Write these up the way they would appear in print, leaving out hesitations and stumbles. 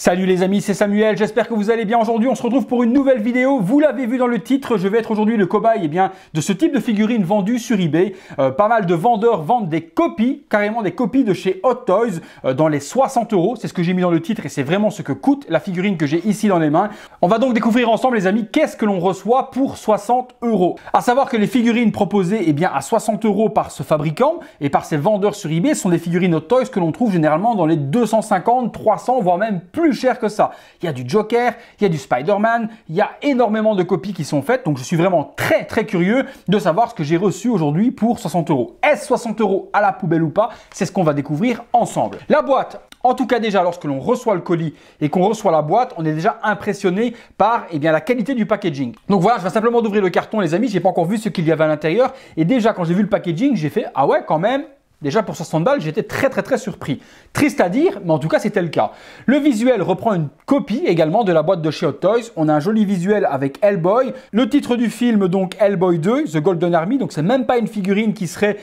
Salut les amis, c'est Samuel, j'espère que vous allez bien. Aujourd'hui, on se retrouve pour une nouvelle vidéo. Vous l'avez vu dans le titre, je vais être aujourd'hui le cobaye de ce type de figurines vendues sur eBay. Pas mal de vendeurs vendent des copies, carrément des copies de chez Hot Toys dans les 60 €. C'est ce que j'ai mis dans le titre et c'est vraiment ce que coûte la figurine que j'ai ici dans les mains. On va donc découvrir ensemble les amis, qu'est-ce que l'on reçoit pour 60 €. À savoir que les figurines proposées à 60 € par ce fabricant et par ces vendeurs sur eBay sont des figurines Hot Toys que l'on trouve généralement dans les 250, 300 voire même plus cher que ça. Il y a du Joker, il y a du Spider-Man, il y a énormément de copies qui sont faites, donc je suis vraiment très curieux de savoir ce que j'ai reçu aujourd'hui pour 60 €. Est-ce 60 € à la poubelle ou pas? C'est ce qu'on va découvrir ensemble. La boîte, en tout cas déjà lorsque l'on reçoit le colis et qu'on reçoit la boîte, on est déjà impressionné par la qualité du packaging. Donc voilà, je vais simplement d'ouvrir le carton les amis, j'ai pas encore vu ce qu'il y avait à l'intérieur et déjà quand j'ai vu le packaging, j'ai fait ah ouais quand même. Déjà pour 60 balles, j'étais très surpris. Triste à dire, mais en tout cas c'était le cas. Le visuel reprend une copie également de la boîte de chez Hot Toys. On a un joli visuel avec Hellboy. Le titre du film donc Hellboy 2, The Golden Army. Donc c'est même pas une figurine qui serait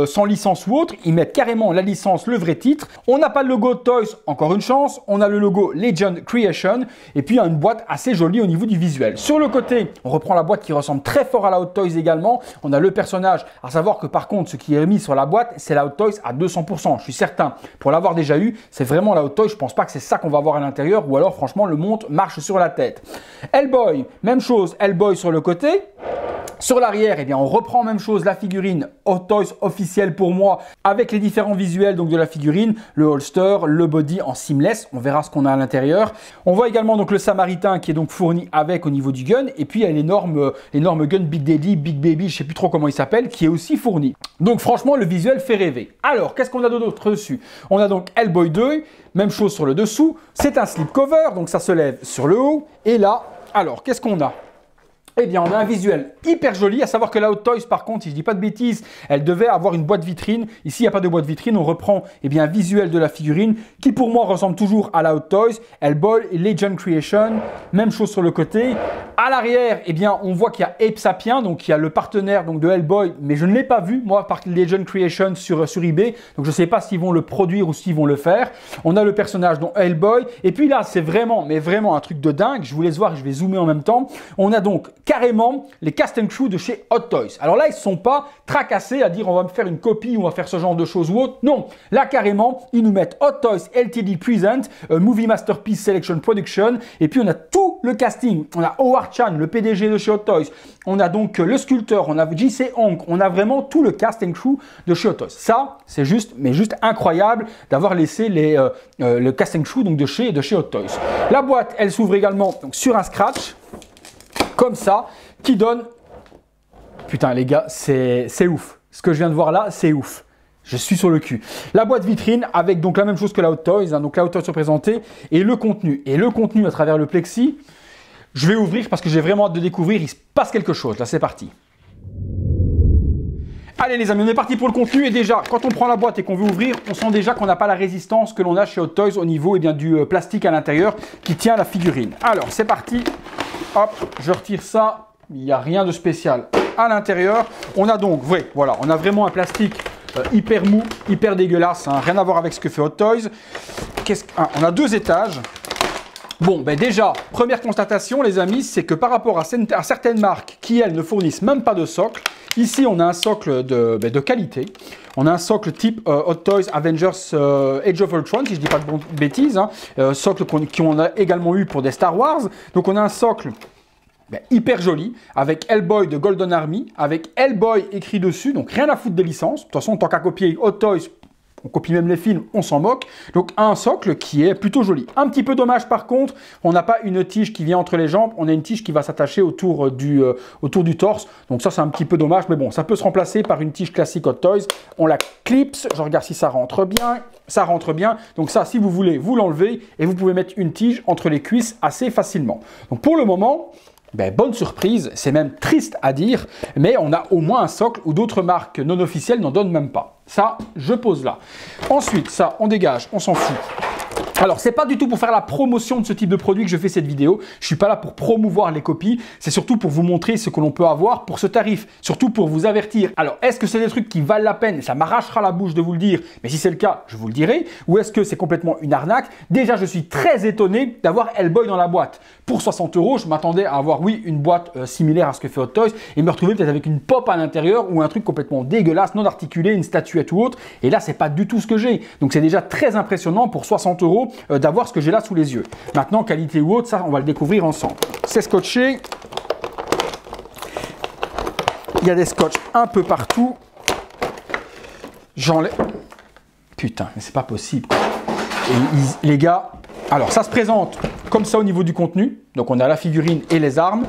sans licence ou autre. Ils mettent carrément la licence, le vrai titre. On n'a pas le logo Hot Toys, encore une chance. On a le logo Legend Creation. Et puis il y a une boîte assez jolie au niveau du visuel. Sur le côté, on reprend la boîte qui ressemble très fort à la Hot Toys également. On a le personnage. À savoir que par contre, ce qui est mis sur la boîte, c'est la Hot Toys à 200%. Je suis certain. Pour l'avoir déjà eu, c'est vraiment la Hot Toys. Je pense pas que c'est ça qu'on va voir à l'intérieur ou alors franchement le montre marche sur la tête. Hellboy, même chose. Hellboy sur le côté. Sur l'arrière, on reprend même chose, la figurine Hot Toys officielle pour moi avec les différents visuels donc de la figurine, le holster, le body en seamless, on verra ce qu'on a à l'intérieur. On voit également donc le Samaritain qui est donc fourni avec au niveau du gun et puis il y a l'énorme gun Big Daddy, Big Baby, je sais plus trop comment il s'appelle, qui est aussi fourni. Donc franchement, le visuel fait rêver. Alors, qu'est-ce qu'on a d'autre dessus? On a donc Hellboy 2, même chose sur le dessous, c'est un slip cover, donc ça se lève sur le haut et là, alors qu'est-ce qu'on a? On a un visuel hyper joli, à savoir que la Hot Toys, par contre, si je dis pas de bêtises, elle devait avoir une boîte vitrine. Ici, il n'y a pas de boîte vitrine. On reprend un visuel de la figurine qui, pour moi, ressemble toujours à la Hot Toys. Hellboy et Legend Creation. Même chose sur le côté. À l'arrière, on voit qu'il y a Ape Sapien, donc il y a le partenaire donc, de Hellboy, mais je ne l'ai pas vu, moi, par Legend Creation sur eBay. Donc, je ne sais pas s'ils vont le produire ou s'ils vont le faire. On a le personnage, donc Hellboy. Et puis là, c'est vraiment un truc de dingue. Je vous laisse voir et je vais zoomer en même temps. On a donc carrément les cast and crew de chez Hot Toys. Alors là, ils ne sont pas tracassés à dire on va me faire une copie ou on va faire ce genre de choses ou autre. Non, là carrément, ils nous mettent Hot Toys Ltd Present, Movie Masterpiece Selection Production, et puis on a tout le casting. On a Howard Chan, le PDG de chez Hot Toys. On a donc le sculpteur, on a JC Honk, on a vraiment tout le cast and crew de chez Hot Toys. Ça, c'est juste incroyable d'avoir laissé le cast and crew donc de chez Hot Toys. La boîte, elle s'ouvre également donc, sur un scratch. Comme ça, qui donne... Putain les gars, c'est ouf. Ce que je viens de voir là, c'est ouf. Je suis sur le cul. La boîte vitrine avec donc la même chose que la Hot Toys. Donc la Hot Toys représentée et le contenu. Et le contenu à travers le plexi, je vais ouvrir parce que j'ai vraiment hâte de découvrir. Il se passe quelque chose. Là, c'est parti. Allez les amis, on est parti pour le contenu et déjà, quand on prend la boîte et qu'on veut ouvrir, on sent déjà qu'on n'a pas la résistance que l'on a chez Hot Toys au niveau du plastique à l'intérieur qui tient la figurine. Alors, c'est parti. Hop, je retire ça. Il n'y a rien de spécial à l'intérieur. On a donc, voilà, on a vraiment un plastique hyper mou, hyper dégueulasse. Hein, rien à voir avec ce que fait Hot Toys. On a 2 étages. Bon, déjà, première constatation, les amis, c'est que par rapport à certaines marques qui, elles, ne fournissent même pas de socle, ici, on a un socle de qualité. On a un socle type Hot Toys Avengers Age of Ultron, si je ne dis pas de bêtises. Hein, socle qu'on a également eu pour des Star Wars. Donc, on a un socle hyper joli, avec Hellboy de Golden Army, avec Hellboy écrit dessus, donc rien à foutre des licences. De toute façon, tant qu'à copier Hot Toys, on copie même les films, on s'en moque. Donc un socle qui est plutôt joli. Un petit peu dommage par contre, on n'a pas une tige qui vient entre les jambes, on a une tige qui va s'attacher autour du torse. Donc ça c'est un petit peu dommage, mais bon, ça peut se remplacer par une tige classique Hot Toys. On la clipse, je regarde si ça rentre bien. Ça rentre bien. Donc ça, si vous voulez, vous l'enlevez et vous pouvez mettre une tige entre les cuisses assez facilement. Donc pour le moment... bonne surprise, c'est même triste à dire, mais on a au moins un socle où d'autres marques non officielles n'en donnent même pas. Ça, je pose là. Ensuite, ça, on dégage, on s'en fout. Alors, c'est pas du tout pour faire la promotion de ce type de produit que je fais cette vidéo. Je suis pas là pour promouvoir les copies. C'est surtout pour vous montrer ce que l'on peut avoir pour ce tarif. Surtout pour vous avertir. Alors, est-ce que c'est des trucs qui valent la peine? Ça m'arrachera la bouche de vous le dire. Mais si c'est le cas, je vous le dirai. Ou est-ce que c'est complètement une arnaque? Déjà, je suis très étonné d'avoir Hellboy dans la boîte. Pour 60 €, je m'attendais à avoir, oui, une boîte similaire à ce que fait Hot Toys et me retrouver peut-être avec une pop à l'intérieur ou un truc complètement dégueulasse, non articulé, une statuette ou autre. Et là, c'est pas du tout ce que j'ai. Donc, c'est déjà très impressionnant pour 60 € d'avoir ce que j'ai là sous les yeux. Maintenant, qualité ou autre, ça, on va le découvrir ensemble. C'est scotché. Il y a des scotch un peu partout. J'enlève. Putain, mais c'est pas possible. Et les gars, alors ça se présente comme ça au niveau du contenu. Donc, on a la figurine et les armes.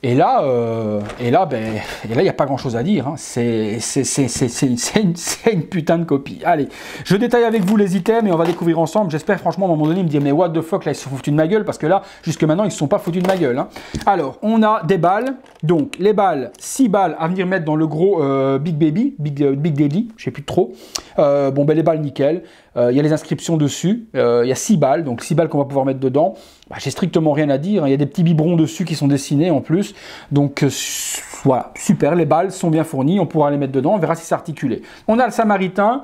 Et là, il n'y a pas grand-chose à dire. Hein. C'est une putain de copie. Allez, je détaille avec vous les items et on va découvrir ensemble. J'espère franchement, à un moment donné, me dire, mais what the fuck, là, ils se sont foutus de ma gueule. Parce que là, jusque maintenant, ils ne se sont pas foutus de ma gueule. Hein. Alors, on a des balles. Donc, les balles, 6 balles à venir mettre dans le gros Big Baby, Big Daddy, je ne sais plus trop. Les balles, nickel. Il y a les inscriptions dessus. Il y a 6 balles. Donc, 6 balles qu'on va pouvoir mettre dedans. Bah, j'ai strictement rien à dire. Il y a des petits biberons dessus qui sont dessinés en plus. Donc voilà, super, les balles sont bien fournies, on pourra les mettre dedans, on verra si c'est articulé. On a le Samaritain.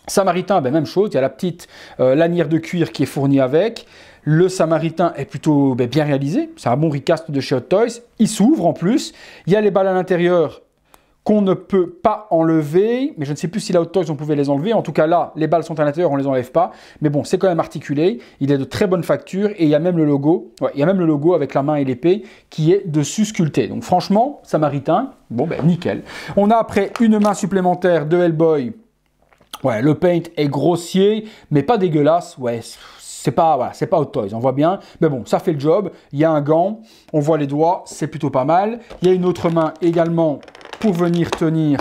Samaritain, même chose, il y a la petite lanière de cuir qui est fournie avec. Le Samaritain est plutôt bien réalisé, c'est un bon recast de chez Hot Toys. Il s'ouvre en plus, il y a les balles à l'intérieur qu'on ne peut pas enlever, mais je ne sais plus si la Hot Toys on pouvait les enlever. En tout cas là, les balles sont à l'intérieur, on ne les enlève pas. Mais bon, c'est quand même articulé, il est de très bonne facture et il y a même le logo. Ouais, il y a même le logo avec la main et l'épée qui est dessus sculpté. Donc franchement, Samaritain, nickel. On a après une main supplémentaire de Hellboy. Ouais, le paint est grossier, mais pas dégueulasse. Ouais, c'est pas Hot Toys, on voit bien. Mais bon, ça fait le job. Il y a un gant, on voit les doigts, c'est plutôt pas mal. Il y a une autre main également pour venir tenir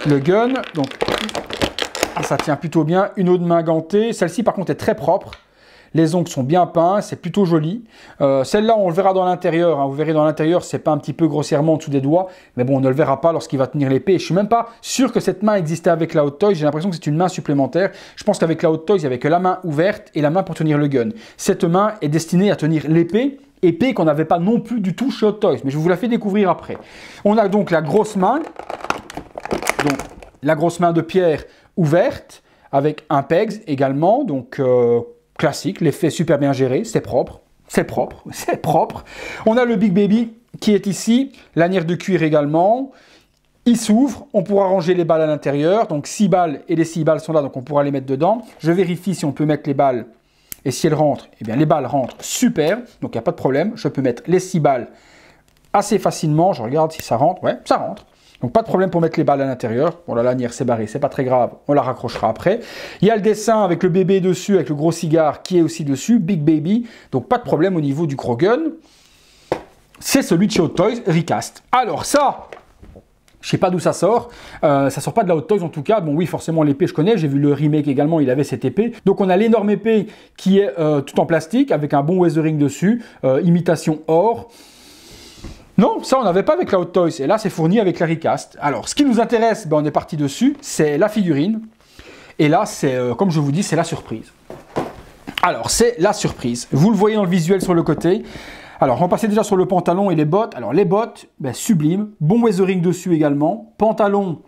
le gun. Donc, ça tient plutôt bien. Une autre main gantée. Celle-ci, par contre, est très propre. Les ongles sont bien peints, c'est plutôt joli. Celle-là, on le verra dans l'intérieur. Hein. Vous verrez dans l'intérieur, c'est pas un petit peu grossièrement en dessous des doigts. Mais bon, on ne le verra pas lorsqu'il va tenir l'épée. Je suis même pas sûr que cette main existait avec la Hot Toys. J'ai l'impression que c'est une main supplémentaire. Je pense qu'avec la Hot Toys, il n'y avait que la main ouverte et la main pour tenir le gun. Cette main est destinée à tenir l'épée. Épée qu'on n'avait pas non plus du tout chez Hot Toys. Mais je vous la fais découvrir après. On a donc la grosse main. Donc, la grosse main de pierre ouverte avec un pegs également. Donc, classique, l'effet super bien géré, c'est propre, c'est propre, c'est propre. On a le Big Baby qui est ici, lanière de cuir également. Il s'ouvre, on pourra ranger les balles à l'intérieur. Donc 6 balles et les 6 balles sont là, donc on pourra les mettre dedans. Je vérifie si on peut mettre les balles. Et si elles rentrent, eh bien les balles rentrent super, donc il n'y a pas de problème. Je peux mettre les 6 balles assez facilement. Je regarde si ça rentre, ouais, ça rentre. Donc pas de problème pour mettre les balles à l'intérieur. Bon, la lanière s'est barrée, c'est pas très grave, on la raccrochera après. Il y a le dessin avec le bébé dessus, avec le gros cigare qui est aussi dessus, Big Baby. Donc pas de problème au niveau du gros gun. C'est celui de chez Hot Toys, Recast. Alors ça, je sais pas d'où ça sort. Ça sort pas de la Hot Toys en tout cas. Bon oui, forcément l'épée je connais. J'ai vu le remake également, il avait cette épée. Donc on a l'énorme épée qui est tout en plastique avec un bon weathering dessus, imitation or. Non, ça on n'avait pas avec la Hot Toys, et là c'est fourni avec la Recast. Alors, ce qui nous intéresse, on est parti dessus, c'est la figurine. Et là, c'est, comme je vous dis, c'est la surprise. Alors, c'est la surprise. Vous le voyez dans le visuel sur le côté. Alors, on va passer déjà sur le pantalon et les bottes. Alors, les bottes, sublime. Bon weathering dessus également. Pantalon,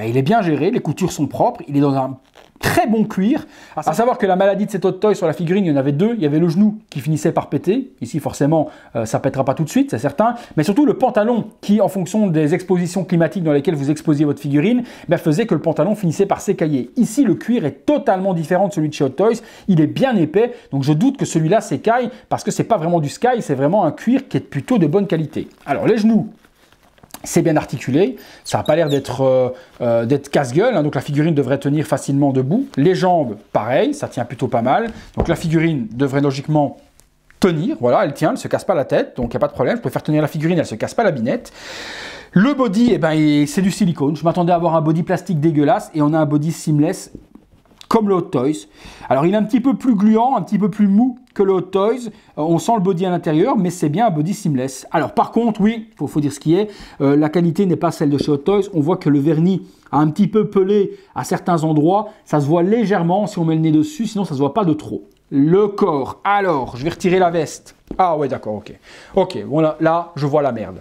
il est bien géré, les coutures sont propres. Il est dans un très bon cuir. À savoir que la maladie de cette Hot Toys sur la figurine, il y en avait deux. Il y avait le genou qui finissait par péter. Ici, forcément, ça pètera pas tout de suite, c'est certain. Mais surtout le pantalon qui, en fonction des expositions climatiques dans lesquelles vous exposiez votre figurine, faisait que le pantalon finissait par s'écailler. Ici, le cuir est totalement différent de celui de chez Hot Toys. Il est bien épais, donc je doute que celui-là s'écaille parce que c'est pas vraiment du sky, c'est vraiment un cuir qui est plutôt de bonne qualité. Alors, les genoux, c'est bien articulé, ça n'a pas l'air d'être casse-gueule, hein, donc la figurine devrait tenir facilement debout. Les jambes, pareil, ça tient plutôt pas mal. Donc la figurine devrait logiquement tenir, voilà, elle tient, elle ne se casse pas la tête, donc il n'y a pas de problème. Je peux faire tenir la figurine, elle ne se casse pas la binette. Le body, c'est du silicone. Je m'attendais à avoir un body plastique dégueulasse et on a un body seamless comme le Hot Toys. Alors il est un petit peu plus gluant, un petit peu plus mou que le Hot Toys. On sent le body à l'intérieur, mais c'est bien un body seamless. Alors par contre, oui, il faut dire ce qui est, la qualité n'est pas celle de chez Hot Toys. On voit que le vernis a un petit peu pelé à certains endroits. Ça se voit légèrement si on met le nez dessus, sinon ça ne se voit pas de trop. le corps. Alors, je vais retirer la veste. Ah ouais, d'accord, ok. Ok, bon là, je vois la merde.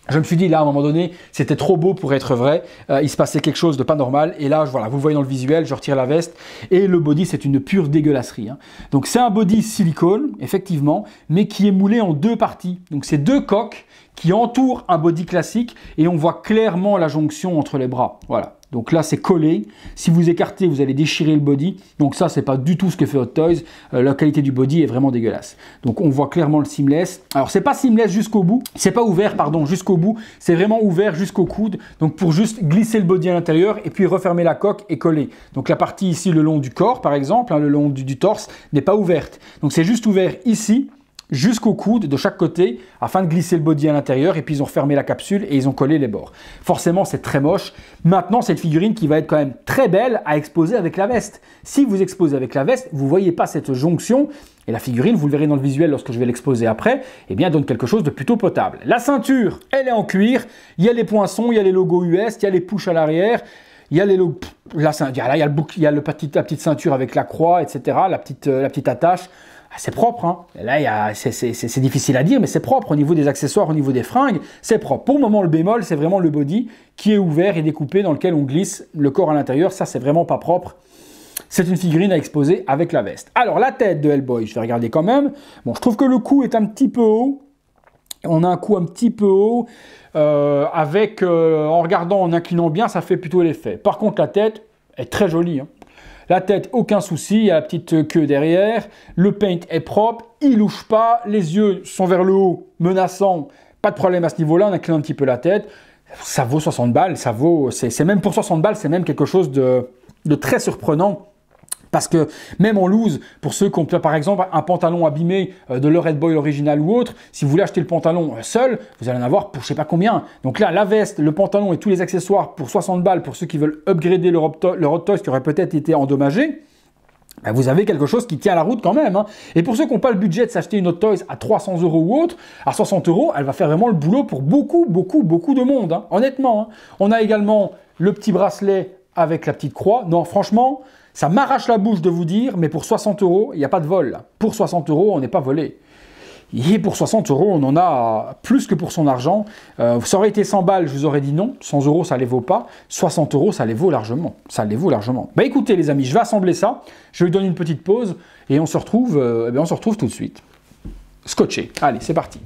Je me suis dit là à un moment donné, c'était trop beau pour être vrai, il se passait quelque chose de pas normal et là voilà, vous le voyez dans le visuel, je retire la veste et le body c'est une pure dégueulasserie. Hein. Donc c'est un body silicone effectivement, mais qui est moulé en deux parties. Donc c'est deux coques qui entourent un body classique et on voit clairement la jonction entre les bras. Voilà. Donc là, c'est collé. Si vous écartez, vous allez déchirer le body. Donc ça, c'est pas du tout ce que fait Hot Toys. La qualité du body est vraiment dégueulasse. Donc on voit clairement le seamless. Alors c'est pas seamless jusqu'au bout. C'est pas ouvert, pardon, jusqu'au bout. C'est vraiment ouvert jusqu'au coude. Donc pour juste glisser le body à l'intérieur et puis refermer la coque et coller. Donc la partie ici, le long du corps, par exemple, hein, le long du torse, n'est pas ouverte. Donc c'est juste ouvert ici, jusqu'au coude de chaque côté afin de glisser le body à l'intérieur et puis ils ont refermé la capsule et ils ont collé les bords. Forcément c'est très moche. Maintenant cette figurine qui va être quand même très belle à exposer avec la veste. Si vous exposez avec la veste, vous ne voyez pas cette jonction et la figurine, vous le verrez dans le visuel lorsque je vais l'exposer après, eh bien donne quelque chose de plutôt potable. La ceinture, elle est en cuir, il y a les poinçons, il y a les logos US, il y a les push à l'arrière. Il y a les logos, là il y a la petite ceinture avec la croix, etc. La petite attache. C'est propre, hein. Là, c'est difficile à dire, mais c'est propre au niveau des accessoires, au niveau des fringues, c'est propre. Pour le moment, le bémol, c'est vraiment le body qui est ouvert et découpé dans lequel on glisse le corps à l'intérieur. Ça, c'est vraiment pas propre. C'est une figurine à exposer avec la veste. Alors, la tête de Hellboy, je vais regarder quand même. Bon, je trouve que le cou est un petit peu haut. On a un cou un petit peu haut. En regardant, en inclinant bien, ça fait plutôt l'effet. Par contre, la tête est très jolie, hein. La tête, aucun souci, il y a la petite queue derrière, le paint est propre, il louche pas, les yeux sont vers le haut, menaçants, pas de problème à ce niveau-là, on incline un petit peu la tête, ça vaut 60 balles, c'est même pour 60 balles, c'est même quelque chose de très surprenant. Parce que même en loose, pour ceux qui ont par exemple un pantalon abîmé de leur Hellboy original ou autre, si vous voulez acheter le pantalon seul, vous allez en avoir pour je sais pas combien. Donc là, la veste, le pantalon et tous les accessoires pour 60 balles pour ceux qui veulent upgrader leur Hot Toys qui aurait peut-être été endommagé. Ben vous avez quelque chose qui tient la route quand même. Hein. Et pour ceux qui n'ont pas le budget de s'acheter une Hot Toys à 300 € ou autre, à 60 €, elle va faire vraiment le boulot pour beaucoup de monde. Hein. Honnêtement. Hein. On a également le petit bracelet avec la petite croix. Non, franchement... Ça m'arrache la bouche de vous dire, mais pour 60 €, il n'y a pas de vol. Là. Pour 60 €, on n'est pas volé. Et pour 60 €, on en a plus que pour son argent. Ça aurait été 100 balles, je vous aurais dit non. 100 € ça ne les vaut pas. 60 €, ça les vaut largement. Ça les vaut largement. Bah écoutez les amis, je vais assembler ça. Je lui donne une petite pause et on se retrouve tout de suite. Scotché. Allez, c'est parti.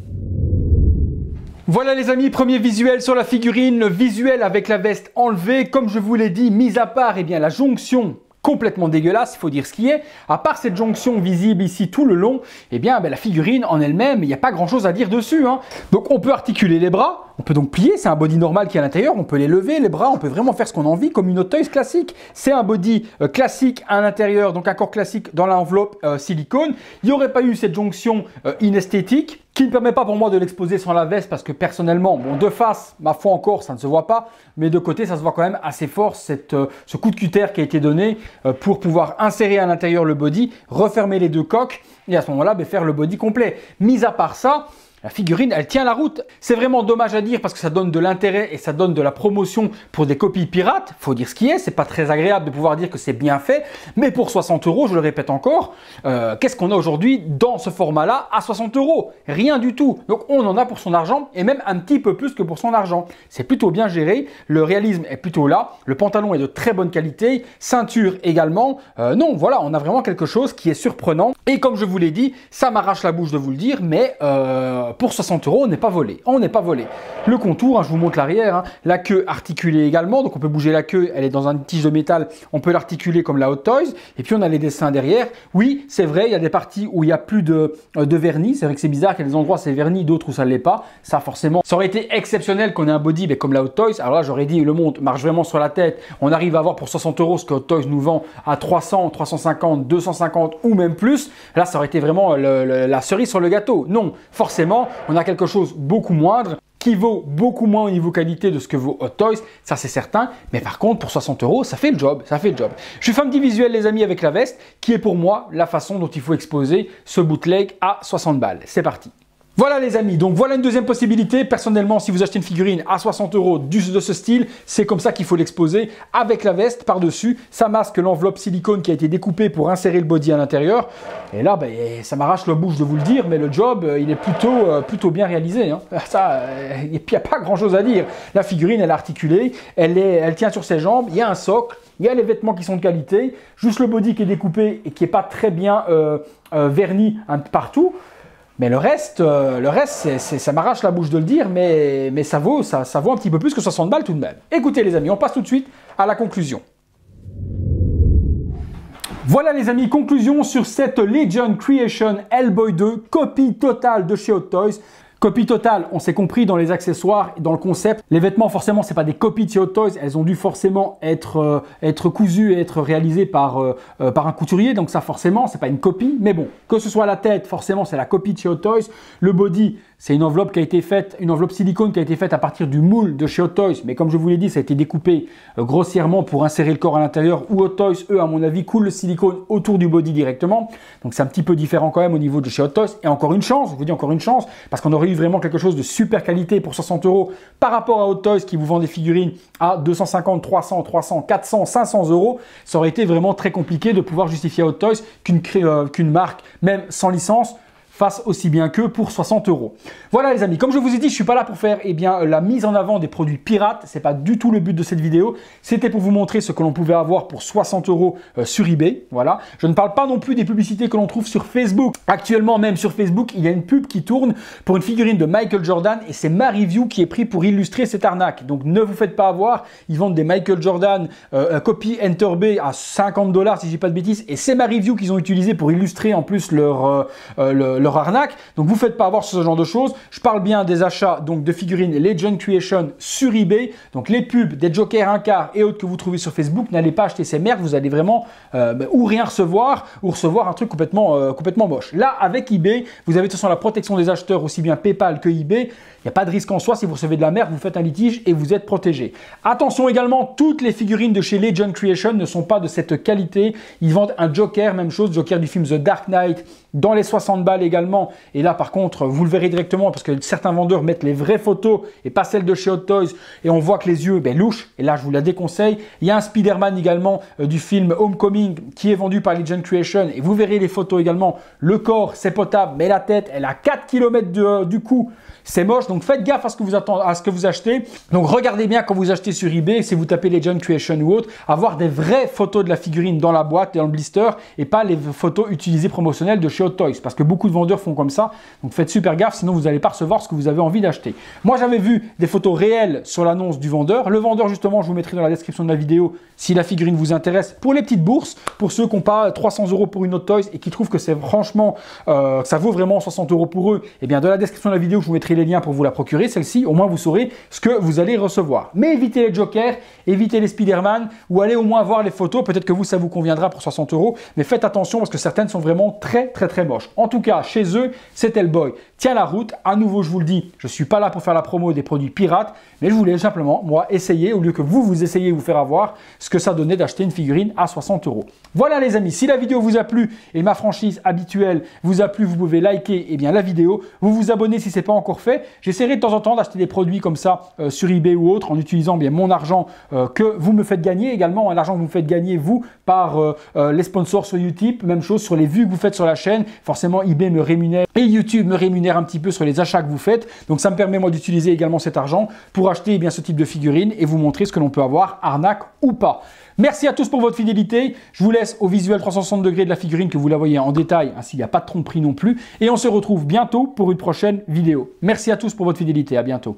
Voilà les amis, premier visuel sur la figurine. Le visuel avec la veste enlevée. Comme je vous l'ai dit, mis à part la jonction complètement dégueulasse, il faut dire ce qui est. À part cette jonction visible ici tout le long, la figurine en elle-même, il n'y a pas grand-chose à dire dessus. Hein. Donc on peut articuler les bras, on peut donc plier, c'est un body normal qui est à l'intérieur, on peut les lever, les bras, on peut vraiment faire ce qu'on a envie comme une Hot Toys classique. C'est un body classique à l'intérieur, donc un corps classique dans l'enveloppe silicone. Il n'y aurait pas eu cette jonction inesthétique qui ne permet pas pour moi de l'exposer sans la veste parce que personnellement, bon de face, ma foi encore, ça ne se voit pas, mais de côté, ça se voit quand même assez fort ce coup de cutter qui a été donné pour pouvoir insérer à l'intérieur le body, refermer les deux coques et à ce moment-là, faire le body complet. Mis à part ça, la figurine, elle tient la route. C'est vraiment dommage à dire parce que ça donne de l'intérêt et ça donne de la promotion pour des copies pirates. Faut dire ce qui est, c'est pas très agréable de pouvoir dire que c'est bien fait. Mais pour 60 €, je le répète encore, qu'est-ce qu'on a aujourd'hui dans ce format-là à 60 €? Rien du tout. Donc on en a pour son argent et même un petit peu plus que pour son argent. C'est plutôt bien géré. Le réalisme est plutôt là. Le pantalon est de très bonne qualité. Ceinture également. Non, voilà, on a vraiment quelque chose qui est surprenant. Et comme je vous l'ai dit, ça m'arrache la bouche de vous le dire, mais pour 60 €, on n'est pas volé. On n'est pas volé. Le contour, hein, je vous montre l'arrière. Hein, la queue articulée également. Donc on peut bouger la queue. Elle est dans une tige de métal. On peut l'articuler comme la Hot Toys. Et puis on a les dessins derrière. Oui, c'est vrai, il y a des parties où il n'y a plus de vernis. C'est vrai que c'est bizarre qu'il y a des endroits c'est vernis, d'autres où ça ne l'est pas. Ça forcément, ça aurait été exceptionnel qu'on ait un body comme la Hot Toys. Alors là, j'aurais dit le monde marche vraiment sur la tête. On arrive à avoir pour 60 € ce que Hot Toys nous vend à 300, 350, 250 ou même plus. Là, ça aurait été vraiment la cerise sur le gâteau. Non, forcément, on a quelque chose beaucoup moindre qui vaut beaucoup moins au niveau qualité de ce que vaut Hot Toys, ça c'est certain, mais par contre pour 60 €, ça fait le job, ça fait le job. Je fais un petit visuel les amis avec la veste, qui est pour moi la façon dont il faut exposer ce bootleg à 60 balles. C'est parti. Voilà les amis, donc voilà une deuxième possibilité. Personnellement, si vous achetez une figurine à 60 € de ce style, c'est comme ça qu'il faut l'exposer, avec la veste par-dessus. Ça masque l'enveloppe silicone qui a été découpée pour insérer le body à l'intérieur. Et là, ben, ça m'arrache la bouche de vous le dire, mais le job, il est plutôt bien réalisé. Hein. Ça, il n'y a pas grand-chose à dire. La figurine, elle est articulée, elle tient sur ses jambes, il y a un socle. Il y a les vêtements qui sont de qualité, juste le body qui est découpé et qui n'est pas très bien verni partout. Mais le reste, ça m'arrache la bouche de le dire, mais ça vaut un petit peu plus que 60 balles tout de même. Écoutez les amis, on passe tout de suite à la conclusion. Voilà les amis, conclusion sur cette Legion Creation Hellboy 2, copie totale de chez Hot Toys. Copie totale, on s'est compris dans les accessoires, dans le concept. Les vêtements, forcément, c'est pas des copies de chez Hot Toys. Elles ont dû forcément être cousues et être réalisées par un couturier. Donc ça, forcément, c'est pas une copie. Mais bon, que ce soit la tête, forcément, c'est la copie de chez Hot Toys. Le body, c'est une enveloppe qui a été faite, une enveloppe silicone qui a été faite à partir du moule de chez Hot Toys. Mais comme je vous l'ai dit, ça a été découpé grossièrement pour insérer le corps à l'intérieur. Ou Hot Toys, eux, à mon avis, coulent le silicone autour du body directement. Donc c'est un petit peu différent quand même au niveau de chez Hot Toys. Et encore une chance, je vous dis encore une chance, parce qu'on aurait eu vraiment quelque chose de super qualité pour 60 € par rapport à Hot Toys qui vous vend des figurines à 250, 300, 400, 500 €. Ça aurait été vraiment très compliqué de pouvoir justifier à Hot Toys qu'une marque, même sans licence, fasse aussi bien que pour 60 €. Voilà les amis, comme je vous ai dit, je suis pas là pour faire la mise en avant des produits pirates. C'est pas du tout le but de cette vidéo. C'était pour vous montrer ce que l'on pouvait avoir pour 60 € sur eBay. Voilà. Je ne parle pas non plus des publicités que l'on trouve sur Facebook. Actuellement, même sur Facebook, il y a une pub qui tourne pour une figurine de Michael Jordan et c'est ma review qui est prise pour illustrer cette arnaque. Donc ne vous faites pas avoir. Ils vendent des Michael Jordan copy Enter B à 50 $ si je dis pas de bêtises et c'est ma review qu'ils ont utilisé pour illustrer en plus leur arnaque. Donc vous faites pas avoir ce genre de choses. Je parle bien des achats donc de figurines Legion Creation sur eBay. Donc les pubs des Jokers 1/4 et autres que vous trouvez sur Facebook, n'allez pas acheter ces merdes. Vous allez vraiment ou rien recevoir ou recevoir un truc complètement moche. Là avec eBay, vous avez de toute façon la protection des acheteurs aussi bien PayPal que eBay. Il n'y a pas de risque en soi. Si vous recevez de la merde, vous faites un litige et vous êtes protégé. Attention également, toutes les figurines de chez Legion Creation ne sont pas de cette qualité. Ils vendent un Joker, même chose, Joker du film The Dark Knight, dans les 60 balles également. Et là, par contre, vous le verrez directement parce que certains vendeurs mettent les vraies photos et pas celles de chez Hot Toys. Et on voit que les yeux, louches. Et là, je vous la déconseille. Il y a un Spider-Man également du film Homecoming qui est vendu par Legion Creation. Et vous verrez les photos également. Le corps, c'est potable, mais la tête, elle a 4 km du cou. C'est moche, donc faites gaffe à ce que vous achetez. Donc regardez bien quand vous achetez sur eBay, si vous tapez Legion Creation ou autre, avoir des vraies photos de la figurine dans la boîte et dans le blister et pas les photos utilisées promotionnelles de chez Hot Toys parce que beaucoup de vendeurs font comme ça. Donc faites super gaffe, sinon vous n'allez pas recevoir ce que vous avez envie d'acheter. Moi j'avais vu des photos réelles sur l'annonce du vendeur. Le vendeur justement, je vous mettrai dans la description de la vidéo si la figurine vous intéresse pour les petites bourses, pour ceux qui n'ont pas 300 € pour une Hot Toys et qui trouvent que c'est franchement, que ça vaut vraiment 60 € pour eux. Et bien dans la description de la vidéo, je vous mettrai les liens pour vous la procurer, celle-ci, au moins vous saurez ce que vous allez recevoir. Mais évitez les Jokers, évitez les Spider-Man, ou allez au moins voir les photos, peut-être que vous, ça vous conviendra pour 60 €, mais faites attention parce que certaines sont vraiment très moches. En tout cas, chez eux, c'est Hellboy. Tient la route, à nouveau, je vous le dis, je ne suis pas là pour faire la promo des produits pirates, mais je voulais simplement, moi, essayer, au lieu que vous essayez de vous faire avoir, ce que ça donnait d'acheter une figurine à 60 €. Voilà les amis, si la vidéo vous a plu et ma franchise habituelle vous a plu, vous pouvez liker la vidéo, vous abonner si ce n'est pas encore fait. J'essaierai de temps en temps d'acheter des produits comme ça sur eBay ou autre en utilisant bien mon argent que vous me faites gagner également, l'argent que vous me faites gagner vous par les sponsors sur YouTube, même chose sur les vues que vous faites sur la chaîne. Forcément eBay me rémunère et YouTube me rémunère un petit peu sur les achats que vous faites. Donc ça me permet moi d'utiliser également cet argent pour acheter ce type de figurines et vous montrer ce que l'on peut avoir, arnaque ou pas. Merci à tous pour votre fidélité. Je vous laisse au visuel 360 degrés de la figurine que vous la voyez en détail, ainsi il n'y a pas de tromperie non plus. Et on se retrouve bientôt pour une prochaine vidéo. Merci à tous pour votre fidélité. À bientôt.